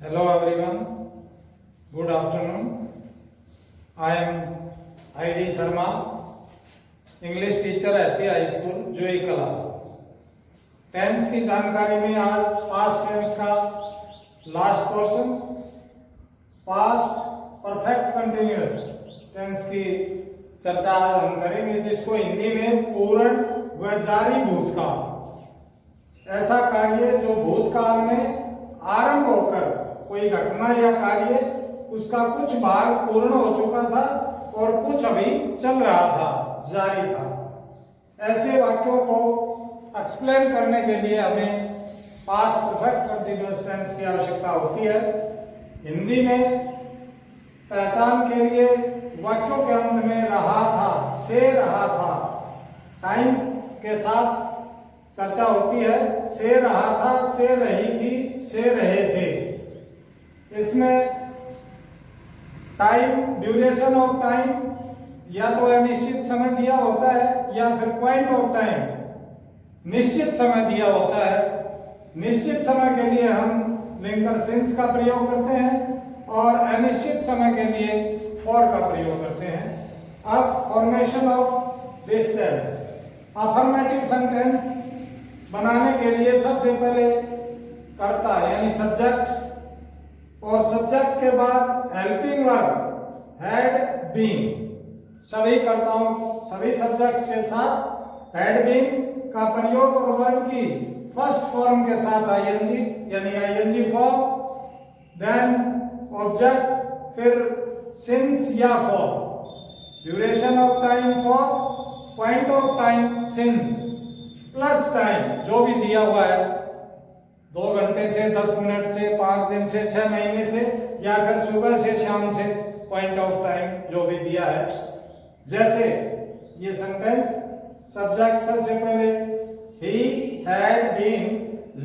Hello everyone, good afternoon. I am I.D. Sharma, English teacher at Happy High School, जोई कला। Tense की जानकारी में आज पास्ट टेंस का last portion, past perfect continuous tense की चर्चा आज हम करेंगे, जिसको हिंदी में पूर्ण व जारी भूतकाल। ऐसा कार्य जो भूतकाल में आरंभ होकर कोई घटना या कार्य उसका कुछ भाग पूर्ण हो चुका था और कुछ अभी चल रहा था, जारी था। ऐसे वाक्यों को एक्सप्लेन करने के लिए हमें पास्ट परफेक्ट कंटिन्यूअस टेंस की आवश्यकता होती है। हिंदी में पहचान के लिए वाक्यों के अंत में रहा था, से रहा था, टाइम के साथ चर्चा होती है। से रहा था, से रही थी, से रहे थे। इसमें टाइम, ड्यूरेशन ऑफ टाइम या तो अनिश्चित समय दिया होता है या फिर पॉइंट ऑफ टाइम निश्चित समय दिया होता है। निश्चित समय के लिए हम लिंकर सिंस का प्रयोग करते हैं और अनिश्चित समय के लिए फॉर का प्रयोग करते हैं। अब formation of this tense, affirmative sentence बनाने के लिए सबसे पहले कर्ता यानी सब्जेक्ट और सब्जेक्ट के बाद हेल्पिंग वर्ब हैड बीन। सभी कर्ताओं, सभी सब्जेक्ट्स के साथ हैड बीन का प्रयोग और वर्ब की फर्स्ट फॉर्म के साथ आईएनजी यानी आईएनजी फॉर्म, देन ऑब्जेक्ट, फिर सिंस या for, duration of time for, point of time since, plus time जो भी दिया हुआ है, 2 घंटे से, 10 मिनट से, 5 दिन से, 6 महीने से या फिर सुबह से शाम से, पॉइंट ऑफ टाइम जो भी दिया है। जैसे ये सेंटेंस सब्जेक्ट सबसे पहले he had been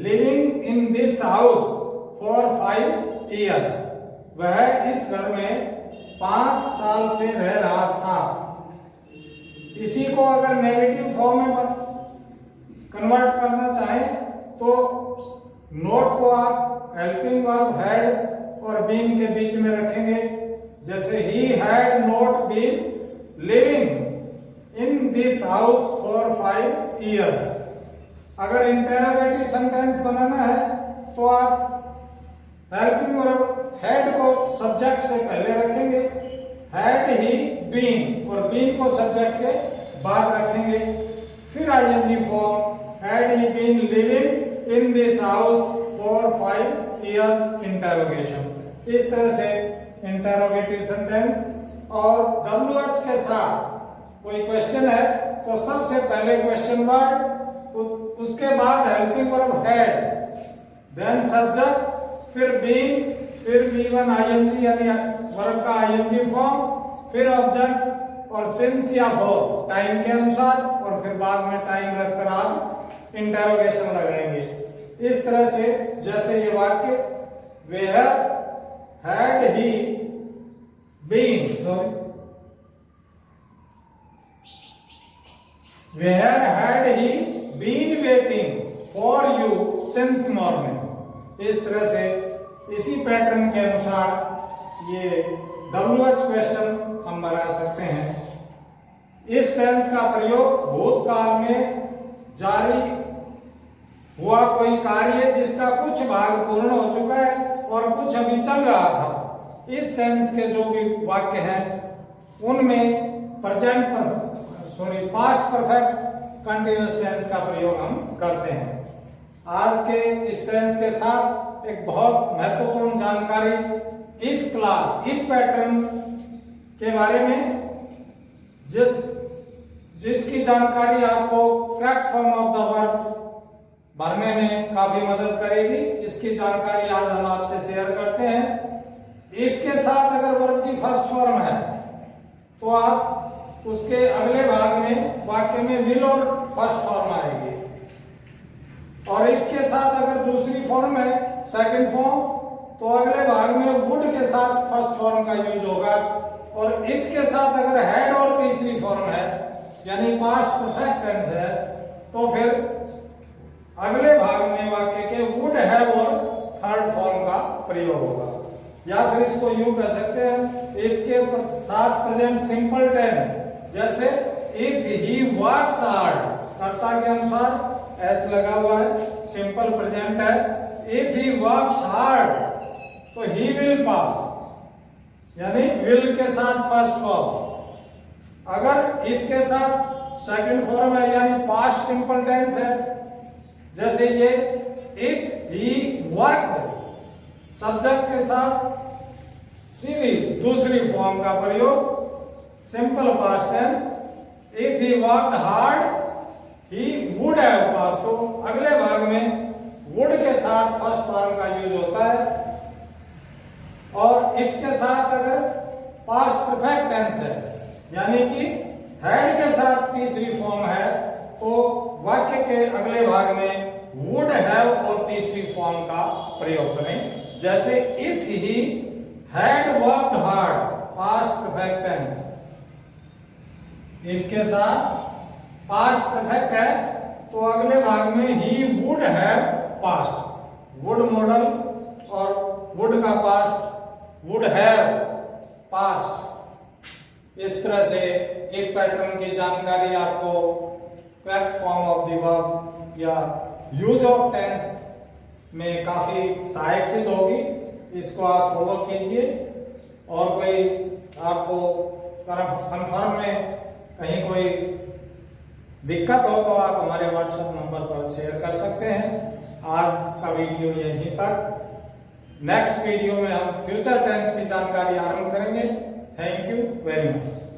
living in this house for 5 years, वह इस घर में 5 साल से रह रहा था। इसी को अगर नेगेटिव फॉर्म में कन्वर्ट करना चाहें तो नोट को आप हेल्पिंग वर्ब हैड और बीन के बीच में रखेंगे। जैसे he had not been living in this house for 5 years। अगर इंटरोगेटिव सेंटेंस बनाना है तो आप हेल्पिंग वर्ब हैड को सब्जेक्ट से पहले रखेंगे, हैड ही बीन और बीन को सब्जेक्ट के बाद रखेंगे, फिर ING form had he been living in this house for 5 years interrogation. इस तरह से इंटरोगेटिव सेंटेंस। और WH के साथ कोई क्वेश्चन है तो सबसे पहले क्वेश्चन वर्ड, उसके बाद helping verb had, then subject, फिर बीन, फिर V1 आईएनजी यानी वर्ब का आईएनजी फॉर्म, फिर ऑब्जेक्ट और सिंस या फॉर टाइम के अनुसार, और फिर बाद में टाइम रखकर आप इंटरोगेशन लगाएंगे। इस तरह से जैसे ये वाक्य where had he been, where had he been waiting for you since morning. इस तरह से इसी पैटर्न के अनुसार ये WH क्वेश्चन हम बना सकते हैं। इस टेंस का प्रयोग भूतकाल में जारी हुआ कोई कार्य जिसका कुछ भाग पूर्ण हो चुका है और कुछ अभी चल रहा था, इस सेंस के जो भी वाक्य हैं उनमें पास्ट परफेक्ट कंटिन्यूअस टेंस का प्रयोग हम करते हैं। आज के इस टेंस के साथ एक बहुत महत्वपूर्ण जानकारी इफ क्लास, इफ पैटर्न के बारे में, जिसकी जानकारी आपको correct form of the verb भरने में काफी मदद करेगी। इसकी जानकारी आज हम आपसे शेयर करते हैं। इफ के साथ अगर वर्ब की फर्स्ट फॉर्म है तो आप उसके अगले भाग में वाक्य में विल और फर्स्ट फॉर्म आएगी, और इफ के साथ अगर दूसरी फॉर्म है, सेकंड फॉर्म, तो अगले भाग में वुड के साथ फर्स्ट फॉर्म का यूज होगा। और इफ के साथ अगर हैड और तीसरी फॉर्म है यानी पास्ट परफेक्ट टेंस है तो फिर अगले भाग में वाक्य के वुड हैव और थर्ड फॉर्म का प्रयोग होगा। या फिर इसको यूं कह सकते हैं, इफ के साथ प्रेजेंट सिंपल टेंस, जैसे इफ ही वर्क्स हार्ड, कर्ता के अनुसार एस लगा हुआ है, सिंपल प्रेजेंट है। इफ ही वर्क्स हार्ड तो ही विल पास, यानी विल के साथ फर्स्ट फॉर्म। अगर इफ के साथ सेकंड फॉर्म है यानी पास्ट सिंपल टेंस है, जैसे ये इफ ही वर्कड, सब्जेक्ट के साथ सीधी दूसरी फॉर्म का प्रयोग, simple past tense. If he worked hard he would have pass, तो अगले भाग में वुड के साथ फर्स्ट फॉर्म का यूज होता है। और इफ के साथ अगर पास्ट परफेक्ट टेंस है, यानी कि हैड के साथ तीसरी फॉर्म है, तो वाक्य के अगले भाग में वुड हैव और तीसरी फॉर्म का प्रयोग करें। जैसे if he had worked hard, past perfect tense, if के साथ पास्ट परफेक्ट है तो अगले भाग में he would have passed, would modal और वुड का पास्ट वुड हैव पास्ट। इस तरह से एक पैटर्न की जानकारी आपको correct form of the verb या यूज ऑफ टेंस में काफी सहायक सिद्ध होगी। इसको आप फॉलो कीजिए, और कोई आपको कन्फर्म में कहीं कोई दिक्कत हो तो आप हमारे व्हाट्सएप नंबर पर शेयर कर सकते हैं। आज का वीडियो यहीं तक। नेक्स्ट वीडियो में हम फ्यूचर टेंस की जानकारी आरंभ करेंगे। Thank you very much.